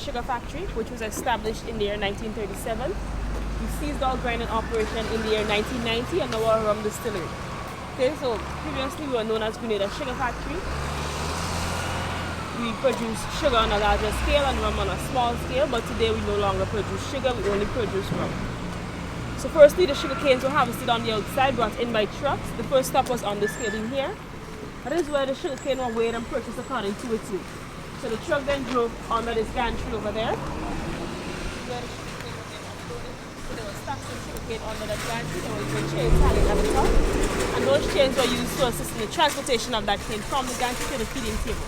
sugar factory, which was established in the year 1937. We ceased all grinding operation in the year 1990 and now we're rum distillery. Okay, so previously we were known as Grenada Sugar Factory. We produce sugar on a larger scale and rum on a small scale, but today we no longer produce sugar, we only produce rum. So firstly, the sugar canes were harvested on the outside, brought in by trucks. The first stop was on this cabin here. That is where the sugar cane were weighed and purchased according to its weight. So the truck then drove under this gantry over there. So there were stacks of sugar cane under that gantry. There were even chains hanging at the top. And those chains were used to assist in the transportation of that cane from the gantry to the feeding table.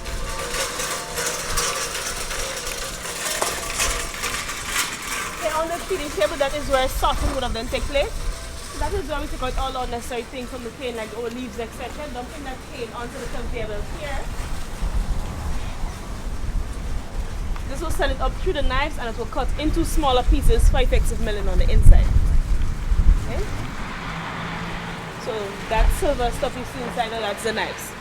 On the feeding table, that is where sorting would have then take place. So that is where we took out all unnecessary things from the cane, like old leaves, etc. Dumping that cane onto the conveyor belt here. This will send it up through the knives and it will cut into smaller pieces for effective milling on the inside. Okay? So that silver stuff you see inside there, that's the knives.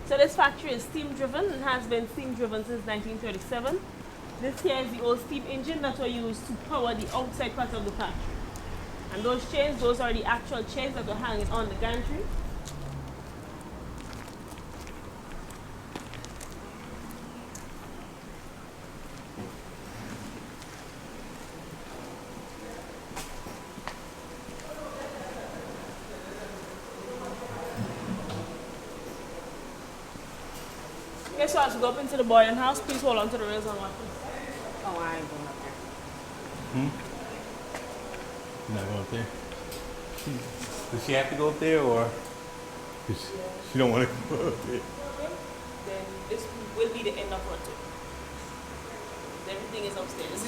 So this factory is steam driven and has been steam driven since 1937. This here is the old steam engine that were used to power the outside part of the factory. And those chains, those are the actual chains that were hanging on the gantry. Okay, so as we go up into the boiling house, please hold on to the rails and watch this. Oh, I ain't going up there. You're not going up there? Does she have to go up there or she don't want to go up there? Okay, then this will be the end of our tour. Everything is upstairs.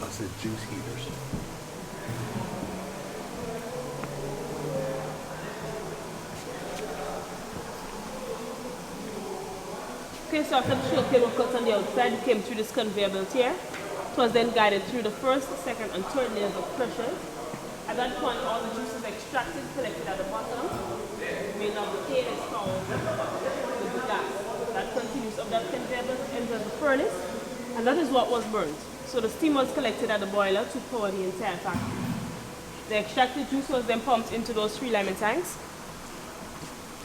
I said juice heaters. Okay, so after the sugar cane was cut on the outside, it came through this conveyor belt here. It was then guided through the first, second, and third layers of pressure. At that point, all the juice is extracted, collected at the bottom. The main of the cane is found with the gas. That continues up that conveyor belt, enters the furnace, and that is what was burnt. So the steam was collected at the boiler to power the entire factory. The extracted juice was then pumped into those 3 lemon tanks.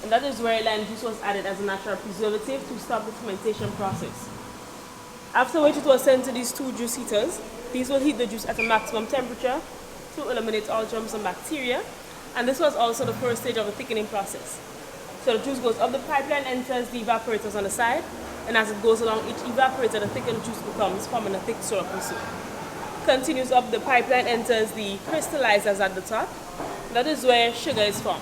And that is where lime juice was added as a natural preservative to stop the fermentation process. After which it was sent to these 2 juice heaters. These will heat the juice at a maximum temperature to eliminate all germs and bacteria. And this was also the first stage of the thickening process. So the juice goes up the pipeline, enters the evaporators on the side, and as it goes along each evaporator, the thickened juice becomes, forming a thick syrup or soup. Continues up the pipeline, enters the crystallizers at the top. That is where sugar is formed.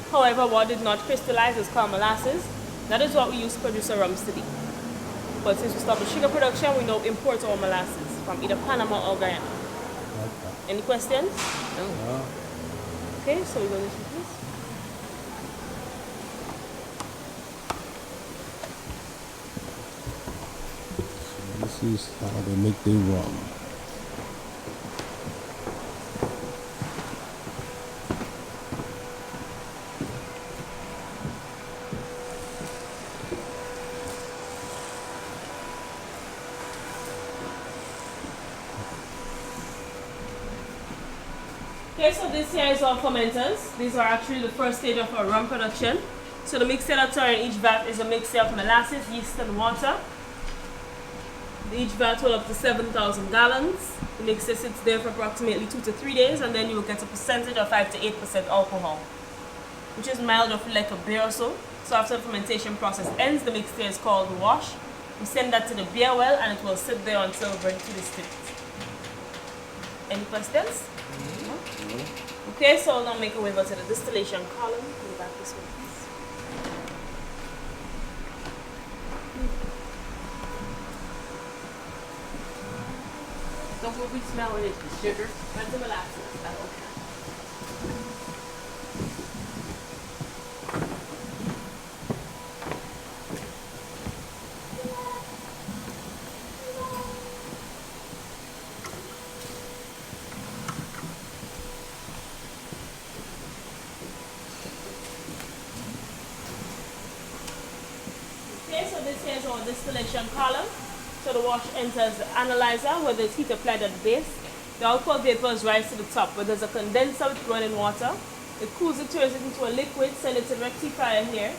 However, what did not crystallize is called molasses. That is what we use to produce our rums today. But since we stopped the sugar production, we now import our molasses from either Panama or Guyana. Okay. Any questions? No. Okay, so we're going to see this. This is how they make their rum. Okay, so this here is our fermenters. These are actually the first stage of our rum production. So the mixture that's in each vat is a mixture of molasses, yeast, and water. Each vat will up to 7,000 gallons. The mixture sits there for approximately 2 to 3 days, and then you will get a percentage of 5 to 8% alcohol. which is mild roughly like a beer or so. So after the fermentation process ends, the mixture is called wash. We send that to the beer well and it will sit there until ready to distill it. Any questions? Okay, so I'll now make a way over to the distillation column. Go back this way, please. So what we smelling is the sugar. Where's the molasses? Oh, okay. Okay, so this here is our distillation column. So the wash enters the analyzer where there's heat applied at the base. The alcohol vapors rise to the top where there's a condenser with running water. It cools it, turns it into a liquid, send it to the rectifier here.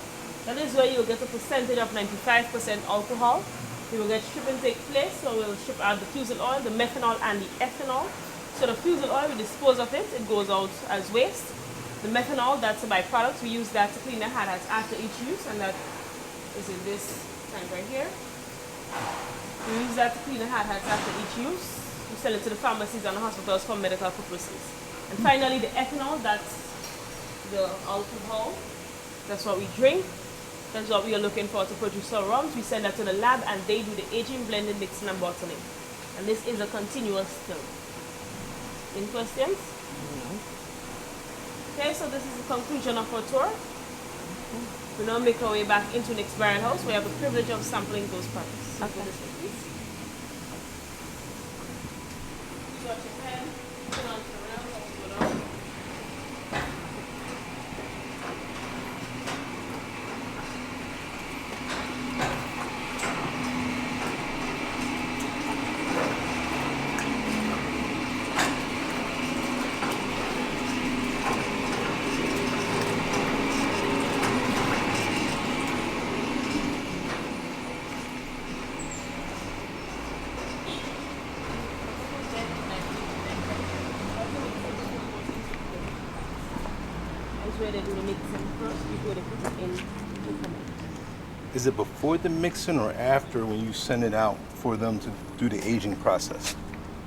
That is where you'll get a percentage of 95% alcohol. We will get stripping take place, so we'll strip out the fusel oil, the methanol and the ethanol. So the fusel oil, we dispose of it, it goes out as waste. The methanol, that's a byproduct, we use that to clean the hard hats after each use, and that is in this tank right here. We use that to clean the hard hats after each use. We sell it to the pharmacies and the hospitals for medical purposes. And finally, the ethanol, that's the alcohol. That's what we drink. That's what we are looking for to produce our rums. We send that to the lab and they do the aging, blending, mixing and bottling. And this is a continuous still. Any questions? Okay, so this is the conclusion of our tour. We now make our way back into next barrel house. We have the privilege of sampling those products. So go this way, please. Short your pen, turn on to the round, hold it on. Where they do the mixing first before they put it in to ferment. Is it before the mixing or after when you send it out for them to do the aging process?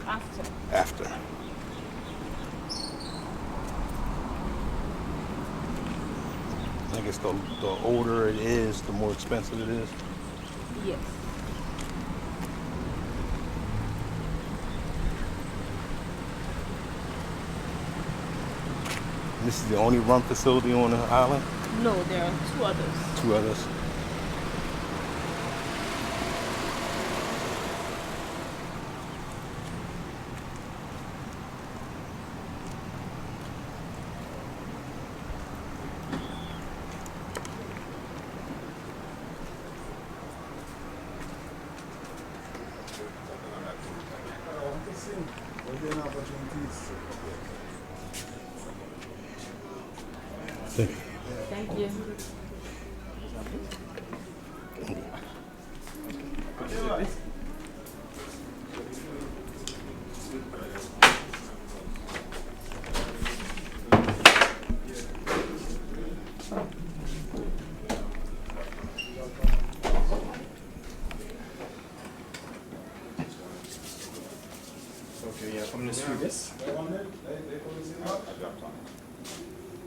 After. After. I guess the older it is, the more expensive it is. Yes. This is the only rum facility on the island? No, there are two others. Two others. Thank you. Thank you. Okay, yeah, from the sweetest.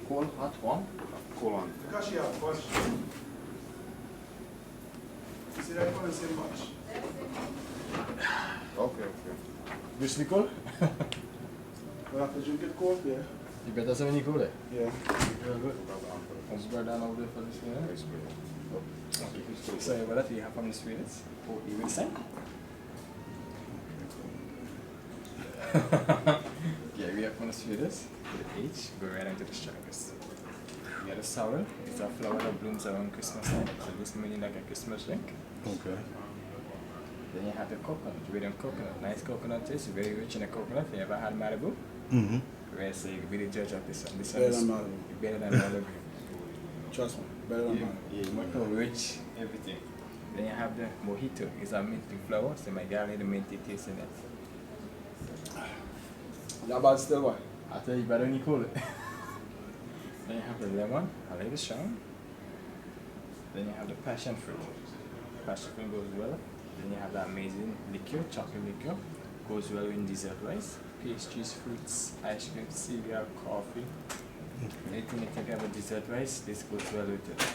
Cold, hot, warm? Cold one. Because she have a question. You see that one the same much? Okay. Obviously cold? We'll have to drink it cold, yeah. You better say when you cool it? Yeah. Very good. Let's go down over there for this one. Okay. So what that we have from the sweetest? Oh, you will say? Yeah, we have from the sweetest to the H, go right into the strongest. We have the sour, it's a flower that blooms around Christmas time, so this meaning like a Christmas drink. Okay. Then you have the coconut, radium coconut, nice coconut taste, very rich in the coconut. You ever had Malibu? Mm-hmm. Where say you can be the judge of this one. This one Better is than Malibu. better than Malibu. Trust me, better than mine. Yeah, much more rich, everything. Then you have the mojito, it's a minty flower, so my girl need the minty taste in it. That bad still what? I tell you, better when you cool it. Then you have the lemon, a little strong. Then you have the passion fruit. Passion fruit goes well. Then you have the amazing liqueur, chocolate liqueur. Goes well in dessert rice. Pastries, fruits, ice cream, cereal, coffee. Anything you take out of dessert rice, this goes well with it.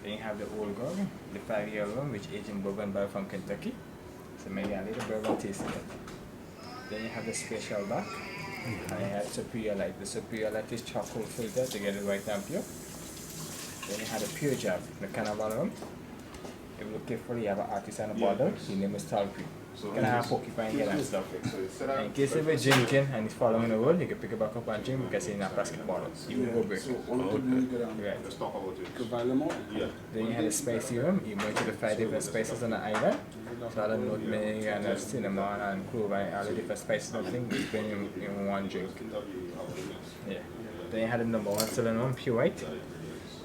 Then you have the old rum, the 5-year rum, which aged in bourbon barrel from Kentucky. So maybe a little bourbon taste in it. Then you have the special back. And you have Superior Light. The Superior Light is charcoal filter to get it right and pure. Then you have the Pure Jab, the Carnival rum. If you look carefully, you have an artist on the bottle. His name is Tall Creek. You can have porcupine here and stuff. And in case if you're drinking and it's following the road, you can pick it back up and drink because it's in a plastic bottle. You will go break. So only to drink it Right. Let's talk about it. to buy lemon. Yeah. Then you have the spicy rum. You went to the 5 different spices on the island. So all the nutmeg and the cinnamon and clove and all the different spices and things is been in one drink. Yeah. Then you had the number 1 selling one, Pure White.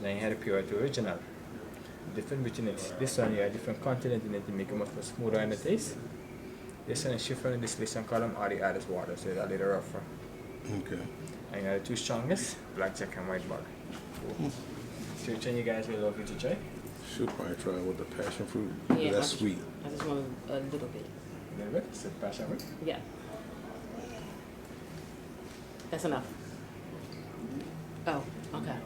Then you had the Pure White Original. Different between it. This one you have different content in it to make it much more smoother in the taste. This one is shift from the distillation column or the added water, so it's a little rougher. Okay. And you have the 2 strongest, blackjack and white bottle. So which one you guys will love you to try? Should probably try with the passion fruit. Yeah, That's sweet. I just want a little bit. A little bit? So passion fruit? Yeah. That's enough. Oh, okay.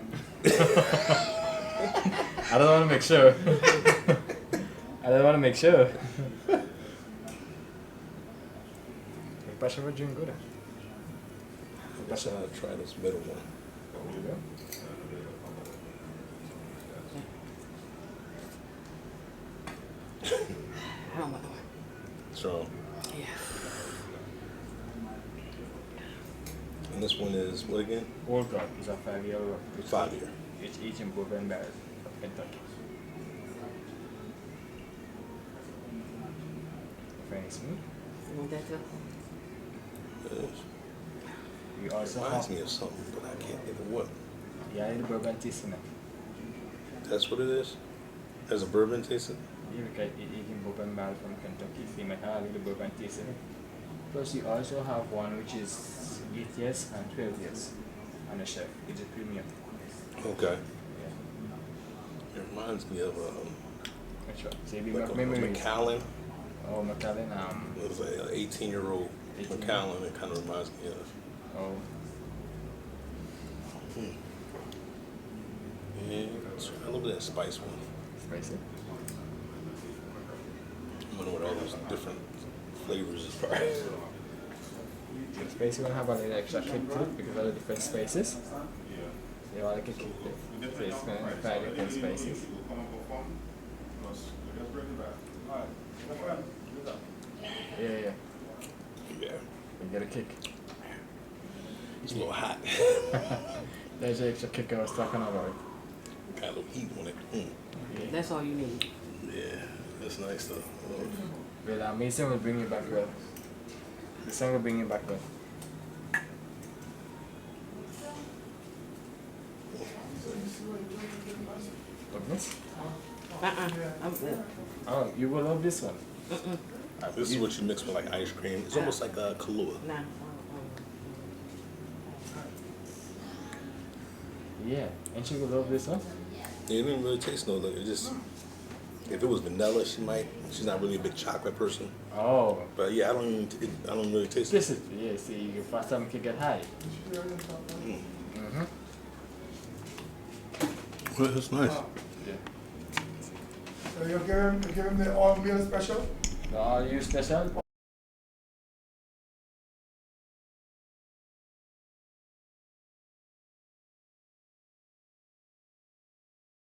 I don't want to make sure. I don't want to make sure. Passion fruit drink good. Let's try this middle one. There you go. I don't want to. Strong. Yeah. And this one is what again? Old God is a 5-year rum. 5-year. It's aged in bourbon barrel of Kentucky. Very smooth. You want that too? Yes. We also Reminds have me of something, but I can't think of what. yeah, the bourbon taste in it. That's what it is? There's a bourbon taste in it? Yeah, because it aged in bourbon barrel from Kentucky, so you might have a little bourbon taste in it. Plus you also have one which is 8 years and 12 years on the shelf. It's a premium. Okay. Yeah. It reminds me of Which one? So you like a memories. Macallan. Oh, Macallan. It was an 18-year-old 18. Macallan. It kind of reminds me of. Oh, Yeah, so I love that spice one. spicy. I wonder what all those different flavors is. The spicy one have a little extra kick to it because of the different spices. They all like a kick to it. So it's going to 5 different spices. Yeah, yeah. Yeah, You get a kick. it's a little hot. There's the extra kick I was talking about. Got a little heat on it. Yeah. That's all you need. Yeah, that's nice though. Well, Mason will bring you back well. The song will bring you back well. Love this? I'm good. Oh, you will love this one. This is what you mix with like ice cream. It's almost like a Kahlua. Nah. Yeah, and she will love this one. Yeah, it didn't really taste no. Like, it just if it was vanilla, she might. She's not really a big chocolate person. Oh, But yeah, I don't really taste it. this is, yeah, see, you first time can get high. Mm-hmm. Well, that's nice. Yeah. So you give him the all meal special? So, are you special?